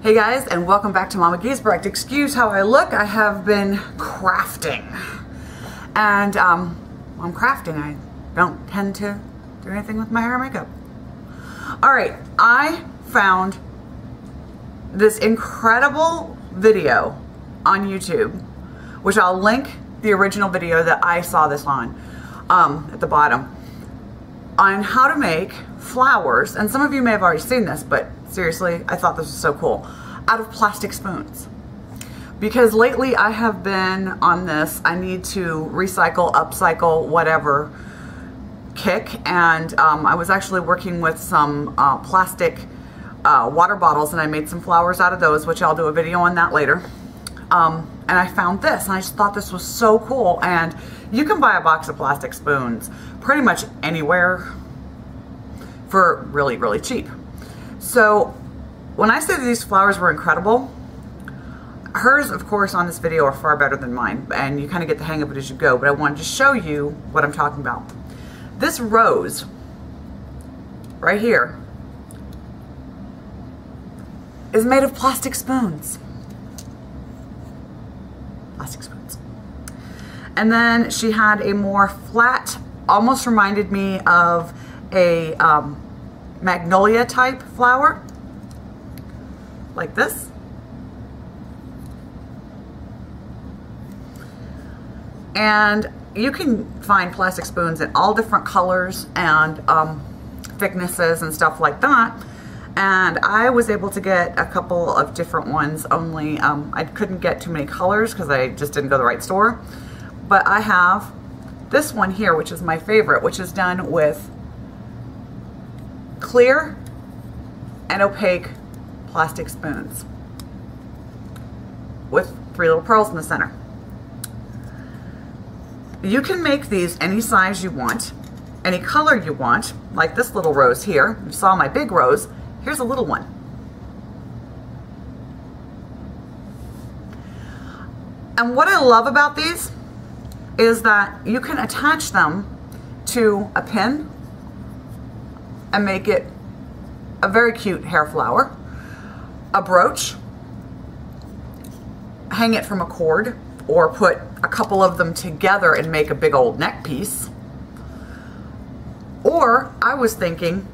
Hey guys, and welcome back to Mama Giesbrecht. Excuse how I look, I have been crafting. And I'm crafting. I don't tend to do anything with my hair and makeup. Alright, I found this incredible video on YouTube, which I'll link the original video that I saw this on at the bottom, on how to make flowers. And some of you may have already seen this, but seriously, I thought this was so cool. Out of plastic spoons. Because lately I have been on this, I need to recycle, upcycle, whatever kick. And I was actually working with some plastic water bottles, and I made some flowers out of those, which I'll do a video on that later. And I found this, and I just thought this was so cool. And you can buy a box of plastic spoons pretty much anywhere for really, really cheap. So when I say that these flowers were incredible, hers, of course, on this video are far better than mine, and you kind of get the hang of it as you go, but I wanted to show you what I'm talking about. This rose right here is made of plastic spoons. Plastic spoons. And then she had a more flat, almost reminded me of a magnolia type flower, like this. And you can find plastic spoons in all different colors and thicknesses and stuff like that. And I was able to get a couple of different ones, only I couldn't get too many colors because I just didn't go to the right store. But I have this one here, which is my favorite, which is done with clear and opaque plastic spoons with 3 little pearls in the center. You can make these any size you want, any color you want, like this little rose here. You saw my big rose. Here's a little one. And what I love about these is that you can attach them to a pin and make it a very cute hair flower, a brooch, hang it from a cord, or put a couple of them together and make a big old neck piece. Or I was thinking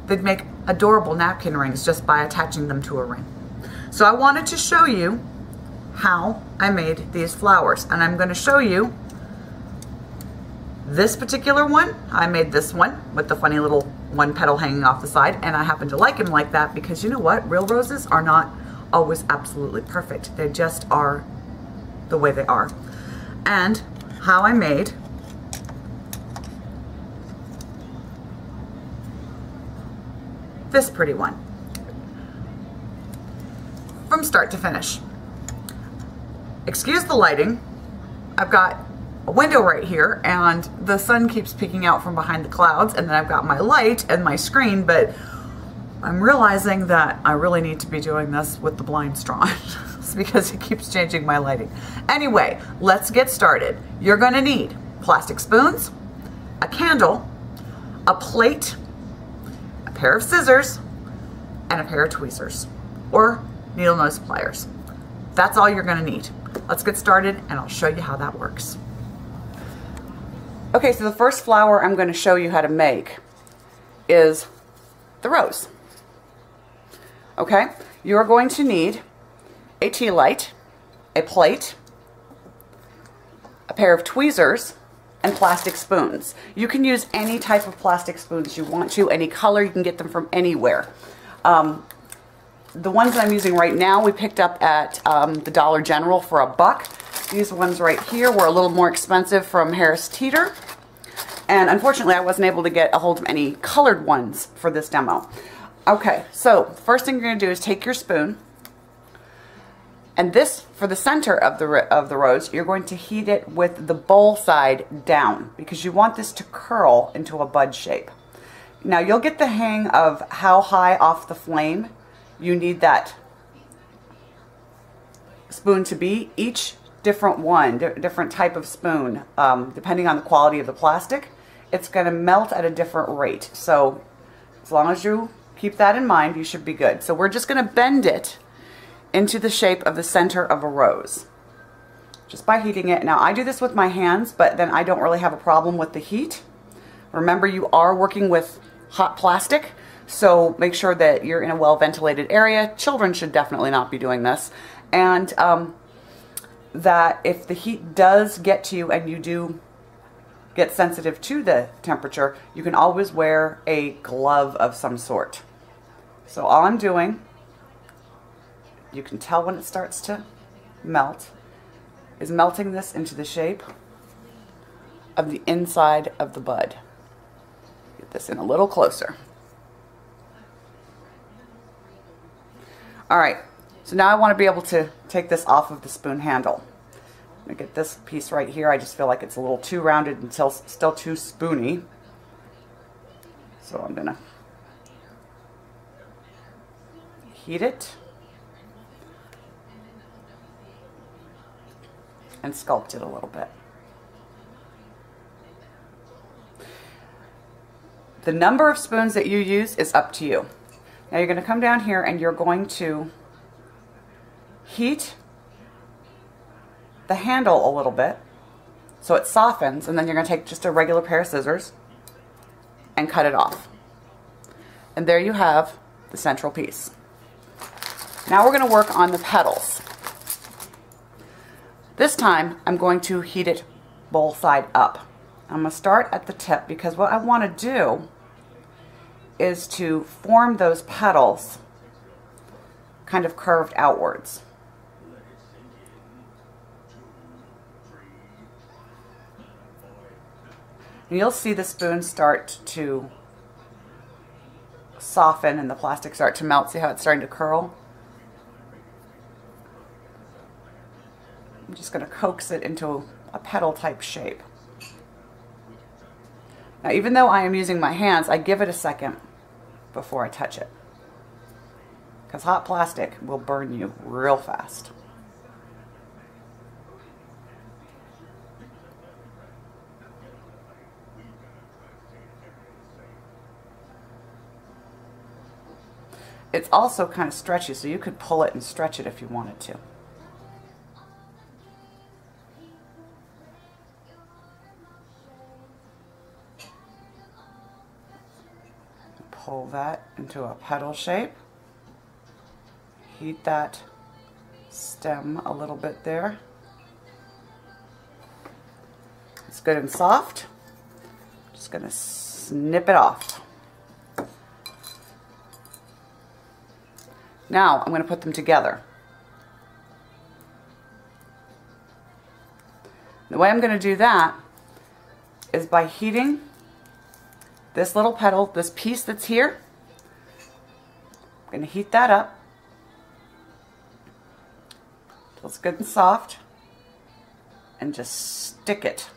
they'd make adorable napkin rings just by attaching them to a ring. So I wanted to show you how I made these flowers, and I'm going to show you this particular one. I made this one with the funny little one petal hanging off the side, and I happen to like him like that because you know what? Real roses are not always absolutely perfect. They just are the way they are. And how I made this pretty one from start to finish. Excuse the lighting. I've got a window right here, and the sun keeps peeking out from behind the clouds, and then I've got my light and my screen, but I'm realizing that I really need to be doing this with the blinds drawn because it keeps changing my lighting. Anyway, let's get started. You're going to need plastic spoons, a candle, a plate, a pair of scissors, and a pair of tweezers or needle nose pliers. That's all you're going to need. Let's get started, and I'll show you how that works. Okay, so the first flower I'm going to show you how to make is the rose. Okay, you're going to need a tea light, a plate, a pair of tweezers, and plastic spoons. You can use any type of plastic spoons you want to, any color. You can get them from anywhere. The ones I'm using right now we picked up at the Dollar General for $1. These ones right here were a little more expensive from Harris Teeter. And unfortunately I wasn't able to get a hold of any colored ones for this demo. Okay, so first thing you're going to do is take your spoon, and this, for the center of the rose, you're going to heat it with the bowl side down because you want this to curl into a bud shape. Now you'll get the hang of how high off the flame you need that spoon to be. Each different one, different type of spoon, depending on the quality of the plastic, it's going to melt at a different rate. So as long as you keep that in mind. You should be good. So we're just going to bend it into the shape of the center of a rose, just by heating it. Now I do this with my hands, but then I don't really have a problem with the heat. Remember, you are working with hot plastic, so make sure that you're in a well-ventilated area. Children should definitely not be doing this. And that if the heat does get to you and you do get sensitive to the temperature, you can always wear a glove of some sort. So all I'm doing, you can tell when it starts to melt, is melting this into the shape of the inside of the bud. Get this in a little closer. All right, so now I want to be able to take this off of the spoon handle. I'm going to get this piece right here. I just feel like it's a little too rounded and still too spoony. So I'm going to heat it and sculpt it a little bit. The number of spoons that you use is up to you. Now you're going to come down here and you're going to heat the handle a little bit so it softens, and then you're going to take just a regular pair of scissors and cut it off. And there you have the central piece. Now we're going to work on the petals. This time I'm going to heat it bowl side up. I'm going to start at the tip because what I want to do is to form those petals kind of curved outwards. And you'll see the spoon start to soften and the plastic start to melt. See how it's starting to curl? I'm just going to coax it into a petal type shape. Now, even though I am using my hands, I give it a second before I touch it, because hot plastic will burn you real fast. It's also kind of stretchy, so you could pull it and stretch it if you wanted to. Pull that into a petal shape. Heat that stem a little bit there. It's good and soft. Just going to snip it off. Now I'm going to put them together. The way I'm going to do that is by heating this little petal, this piece that's here. I'm going to heat that up till it's good and soft, and just stick it.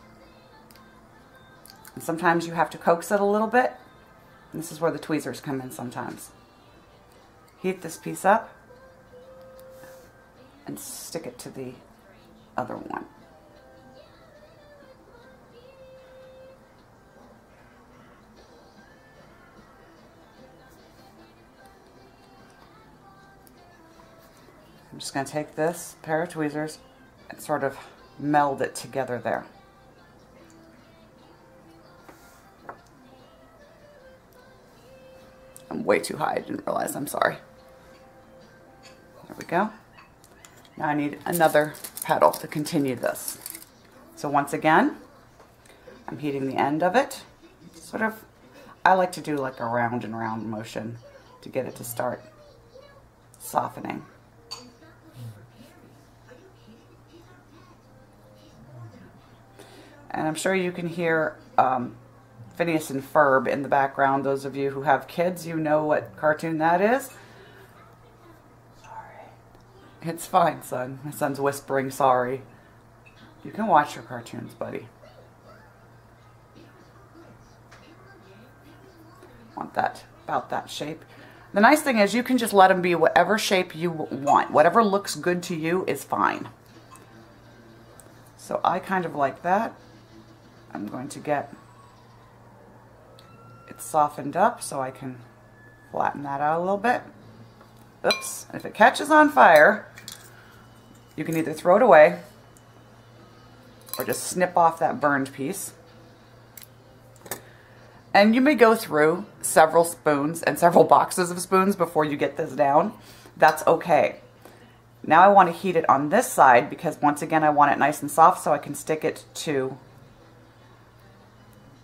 And sometimes you have to coax it a little bit. And this is where the tweezers come in sometimes. Heat this piece up and stick it to the other one. I'm just going to take this pair of tweezers and sort of meld it together there. I'm way too high, I didn't realize, I'm sorry. There we go. Now I need another petal to continue this. So once again, I'm heating the end of it. Sort of, I like to do like a round and round motion to get it to start softening. And I'm sure you can hear Phineas and Ferb in the background. Those of you who have kids, you know what cartoon that is. Sorry. It's fine, son. My son's whispering sorry. You can watch your cartoons, buddy. Want that, about that shape. The nice thing is you can just let them be whatever shape you want. Whatever looks good to you is fine. So I kind of like that. I'm going to get it softened up so I can flatten that out a little bit. Oops. If it catches on fire, you can either throw it away or just snip off that burned piece. And you may go through several spoons and several boxes of spoons before you get this down. That's okay. Now I want to heat it on this side because once again I want it nice and soft so I can stick it to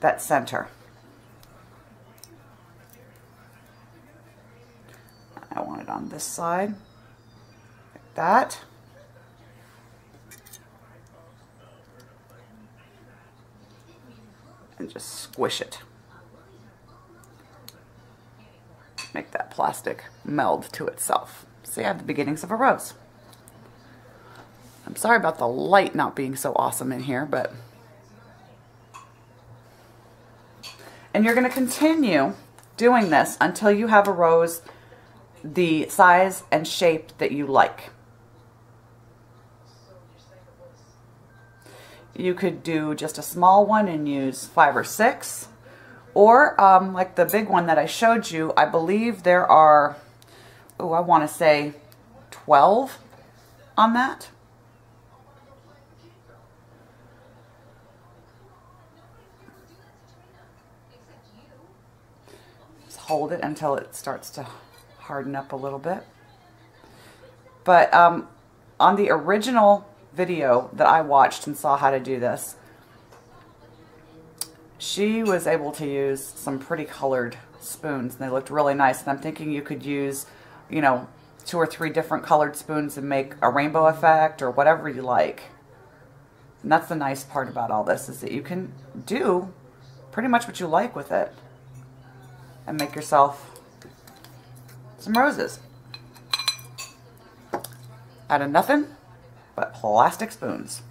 that center. I want it on this side, like that. And just squish it. Make that plastic meld to itself. So you have the beginnings of a rose. I'm sorry about the light not being so awesome in here, but... And you're going to continue doing this until you have a rose the size and shape that you like. You could do just a small one and use 5 or 6. Or like the big one that I showed you, I believe there are, I want to say 12 on that. Just hold it until it starts to harden up a little bit. But on the original video that I watched and saw how to do this, she was able to use some pretty colored spoons and they looked really nice. And I'm thinking you could use, you know, 2 or 3 different colored spoons and make a rainbow effect or whatever you like. And that's the nice part about all this, is that you can do pretty much what you like with it and make yourself some roses out of nothing but plastic spoons.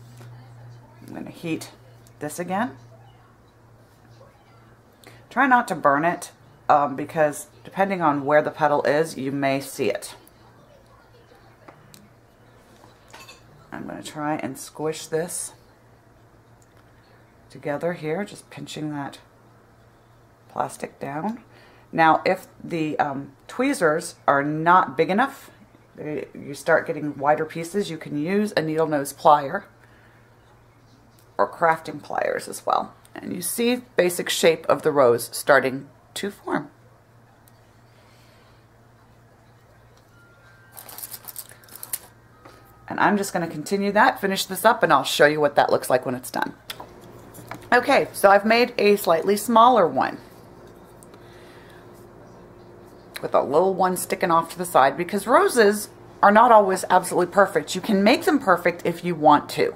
I'm going to heat this again. Try not to burn it because depending on where the petal is, you may see it. I'm going to try and squish this together here, just pinching that plastic down. Now, if the tweezers are not big enough, you start getting wider pieces, you can use a needle nose plier or crafting pliers as well. And you see basic shape of the rose starting to form. And I'm just going to continue that, finish this up, and I'll show you what that looks like when it's done. Okay, so I've made a slightly smaller one with a little one sticking off to the side because roses are not always absolutely perfect. You can make them perfect if you want to.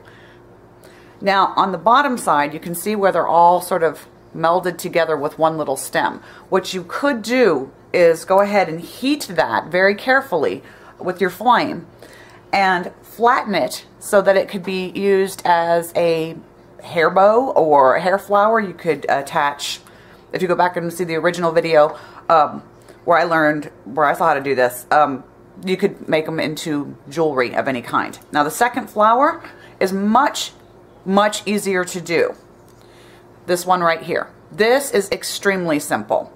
Now, on the bottom side, you can see where they're all sort of melded together with one little stem. What you could do is go ahead and heat that very carefully with your flame and flatten it so that it could be used as a hair bow or a hair flower. You could attach, if you go back and see the original video where I saw how to do this, you could make them into jewelry of any kind. Now, the second flower is much easier to do. This one right here. This is extremely simple.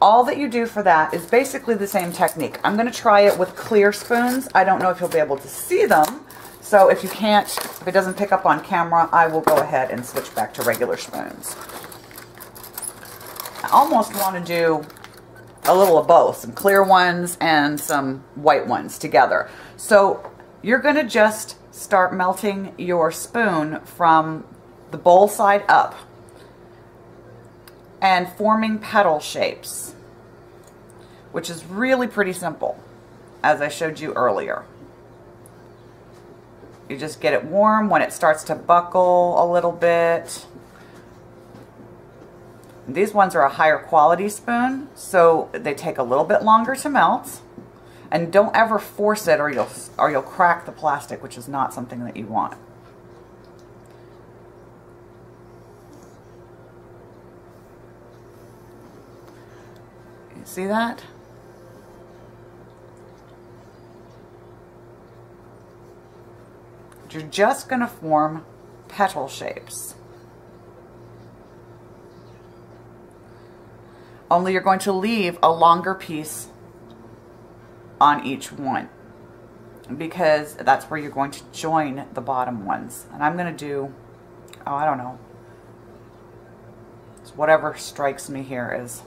All that you do for that is basically the same technique. I'm going to try it with clear spoons. I don't know if you'll be able to see them. So if you can't, if it doesn't pick up on camera, I will go ahead and switch back to regular spoons. I almost want to do a little of both, some clear ones and some white ones together. So you're going to just start melting your spoon from the bowl side up and forming petal shapes, which is really pretty simple, as I showed you earlier. You just get it warm. When it starts to buckle a little bit. These ones are a higher quality spoon, so they take a little bit longer to melt. And don't ever force it or you'll crack the plastic, which is not something that you want. You see that? You're just going to form petal shapes. only you're going to leave a longer piece on each one, because that's where you're going to join the bottom ones. And I'm going to do, oh, I don't know, it's whatever strikes me here is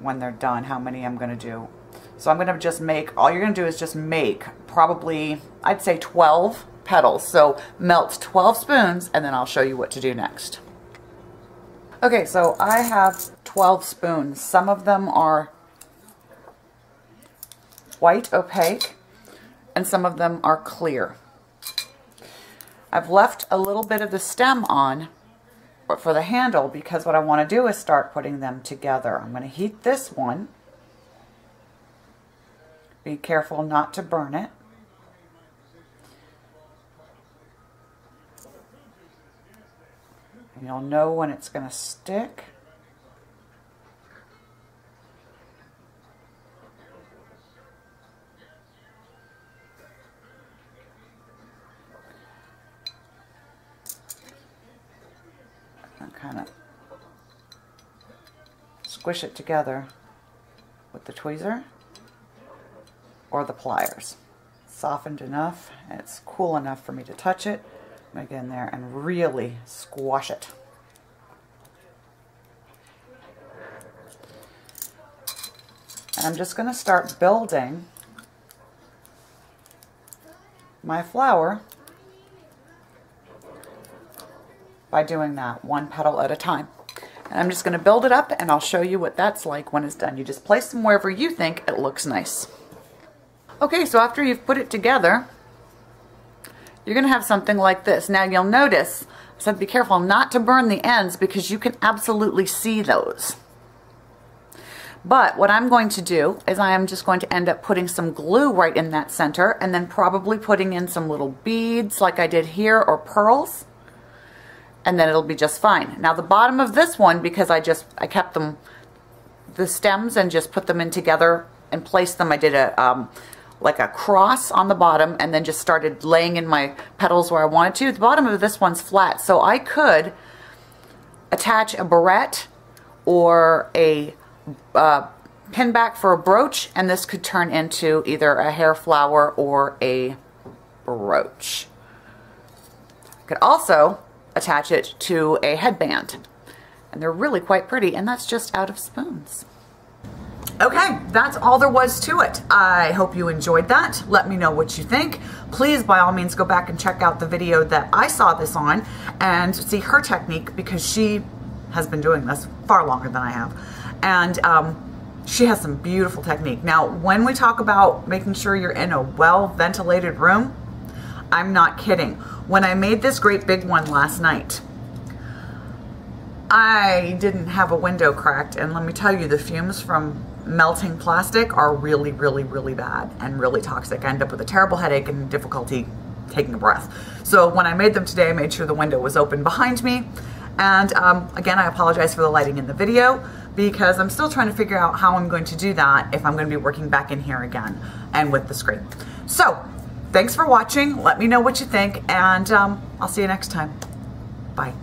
when they're done, how many I'm going to do. So I'm going to just make, all you're going to do is just make probably, I'd say 12 petals. So melt 12 spoons, and then I'll show you what to do next. Okay, so I have 12 spoons. Some of them are white opaque, and some of them are clear. I've left a little bit of the stem on for the handle because what I want to do is start putting them together. I'm going to heat this one. Be careful not to burn it. And you'll know when it's going to stick. And kind of squish it together with the tweezer or the pliers. Softened enough, and it's cool enough for me to touch it. I'm going to get in there and really squash it. And I'm just going to start building my flower by doing that one petal at a time. And I'm just going to build it up, and I'll show you what that's like when it's done. You just place them wherever you think it looks nice. Okay, so after you've put it together, you're going to have something like this. Now you'll notice, I said be careful not to burn the ends because you can absolutely see those. But what I'm going to do is I am just going to end up putting some glue right in that center, and then probably putting in some little beads like I did here, or pearls, and then it'll be just fine. Now the bottom of this one, because I kept them, the stems, and just put them in together and placed them, I did a like a cross on the bottom, and then just started laying in my petals where I wanted to. The bottom of this one's flat, so I could attach a barrette or a pin back for a brooch, and this could turn into either a hair flower or a brooch. I could also attach it to a headband, and they're really quite pretty, and that's just out of spoons. Okay, that's all there was to it. I hope you enjoyed that. Let me know what you think. Please, by all means, go back and check out the video that I saw this on and see her technique, because she has been doing this far longer than I have. And she has some beautiful technique. Now, when we talk about making sure you're in a well-ventilated room, I'm not kidding. When I made this great big one last night, I didn't have a window cracked, and let me tell you, the fumes from melting plastic are really, really, really bad and really toxic. I end up with a terrible headache and difficulty taking a breath. So when I made them today, I made sure the window was open behind me. And again, I apologize for the lighting in the video, because I'm still trying to figure out how I'm going to do that if I'm going to be working back in here again and with the screen. So thanks for watching. Let me know what you think, and I'll see you next time. Bye.